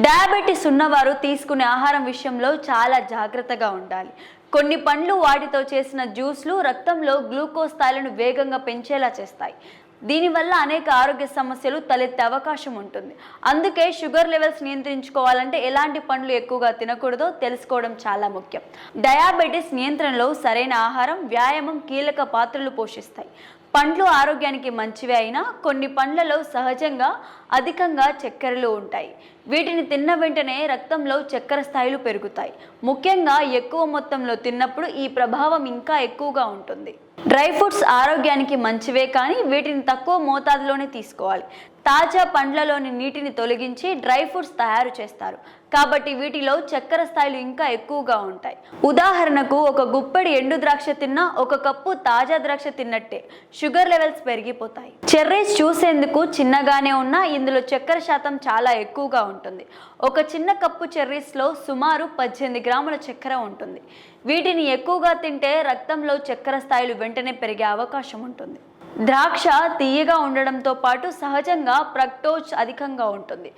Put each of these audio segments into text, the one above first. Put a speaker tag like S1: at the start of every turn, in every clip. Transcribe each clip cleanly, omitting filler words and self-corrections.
S1: Diabetes ఉన్నవారు తీసుకునే ఆహారం విషయంలో చాలా జాగ్రత్తగా ఉండాలి. కొన్ని పండ్లు వాటితో చేసిన జ్యూస్లు రక్తంలో గ్లూకోజ్ స్థాయిలను వేగంగా పెంచేలా చేస్తాయి. దీనివల్ల అనేక ఆరోగ్య సమస్యలు తలెత్తే అవకాశం ఉంటుంది. అందుకే షుగర్ లెవెల్స్ నియంత్రించుకోవాలంటే ఎలాంటి పండ్లు ఎక్కువగా తినకూడదో తెలుసుకోవడం చాలా ముఖ్యం. డయాబెటిస్ నియంత్రణలో సరైన ఆహారం, వ్యాయామం కీలక పాత్రలు పోషిస్తాయి. పండ్లు ఆరోగ్యానికి మంచివే అయినా కొన్ని పండ్లలో సహజంగా అధికంగా చక్కెరలు ఉంటాయి. వీటిని తిన్న వెంటనే రక్తంలో చక్కెర స్థాయిలు పెరుగుతాయి. ముఖ్యంగా ఎక్కువ మొత్తంలో తిన్నప్పుడు ఈ ప్రభావం ఇంకా ఎక్కువగా ఉంటుంది. డ్రై ఫ్రూట్స్ ఆరోగ్యానికి మంచివే, కానీ వీటిని తక్కువ మోతాదులోనే తీసుకోవాలి. తాజా పండ్లలోని నీటిని తొలగించి డ్రై ఫ్రూట్స్ తయారు చేస్తారు, కాబట్టి వీటిలో చక్కెర స్థాయిలు ఇంకా ఎక్కువగా ఉంటాయి. ఉదాహరణకు, ఒక గుప్పెడి ఎండు ద్రాక్ష తిన్నా ఒక కప్పు తాజా ద్రాక్ష తిన్నట్టే షుగర్ లెవెల్స్ పెరిగిపోతాయి. చెర్రీస్ చూసేందుకు చిన్నగానే ఉన్నా ఇందులో చక్కెర శాతం చాలా ఎక్కువగా ఉంటుంది. ఒక చిన్న కప్పు చెర్రీస్లో సుమారు 18 గ్రాముల చక్కెర ఉంటుంది. వీటిని ఎక్కువగా తింటే రక్తంలో చక్కెర స్థాయిలు వెంటనే పెరిగే అవకాశం ఉంటుంది. ద్రాక్ష తీయగా ఉండడంతో పాటు సహజంగా ఫ్రక్టోజ్ అధికంగా ఉంటుంది.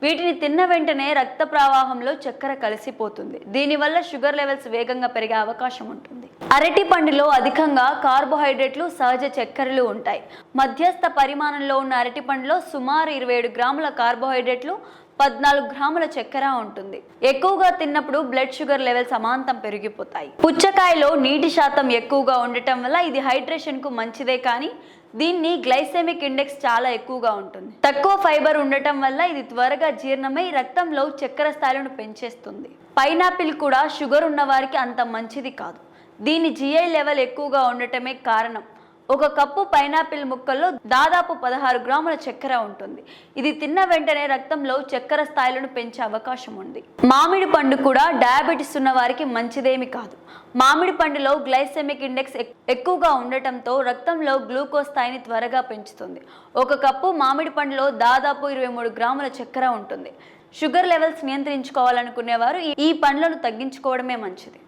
S1: వీటిని తిన్న వెంటనే రక్త ప్రవాహంలో చక్కెర కలిసిపోతుంది. దీనివల్ల షుగర్ లెవెల్స్ వేగంగా పెరిగే అవకాశం ఉంటుంది. అరటి పండులో అధికంగా కార్బోహైడ్రేట్లు, సహజ చక్కెరలు ఉంటాయి. మధ్యస్థ పరిమాణంలో ఉన్న అరటి పండులో సుమారు 27 గ్రాముల కార్బోహైడ్రేట్లు, 14 గ్రాముల చక్కెర ఉంటుంది. ఎక్కువగా తిన్నప్పుడు బ్లడ్ షుగర్ లెవెల్స్ అమాంతం పెరిగిపోతాయి. పుచ్చకాయలో నీటి శాతం ఎక్కువగా ఉండటం వల్ల ఇది హైడ్రేషన్ కు మంచిదే, కానీ దీన్ని గ్లైసెమిక్ ఇండెక్స్ చాలా ఎక్కువగా ఉంటుంది. తక్కువ ఫైబర్ ఉండటం వల్ల ఇది త్వరగా జీర్ణమై రక్తంలో చక్కెర స్థాయిలను పెంచేస్తుంది. పైనాపిల్ కూడా షుగర్ ఉన్న వారికి అంత మంచిది కాదు. దీని జిఐ లెవెల్ ఎక్కువగా ఉండటమే కారణం. ఒక కప్పు పైనాపిల్ ముక్కల్లో దాదాపు 16 గ్రాముల చక్కెర ఉంటుంది. ఇది తిన్న వెంటనే రక్తంలో చక్కెర స్థాయిలను పెంచే అవకాశం ఉంది. మామిడి పండు కూడా డయాబెటిస్ ఉన్న వారికి మంచిదేమి కాదు. మామిడి పండులో గ్లైసెమిక్ ఇండెక్స్ ఎక్కువగా ఉండటంతో రక్తంలో గ్లూకోజ్ స్థాయిని త్వరగా పెంచుతుంది. ఒక కప్పు మామిడి పండులో దాదాపు 23 గ్రాముల చక్కెర ఉంటుంది. షుగర్ లెవెల్స్ నియంత్రించుకోవాలనుకునేవారు ఈ పండ్లను తగ్గించుకోవడమే మంచిది.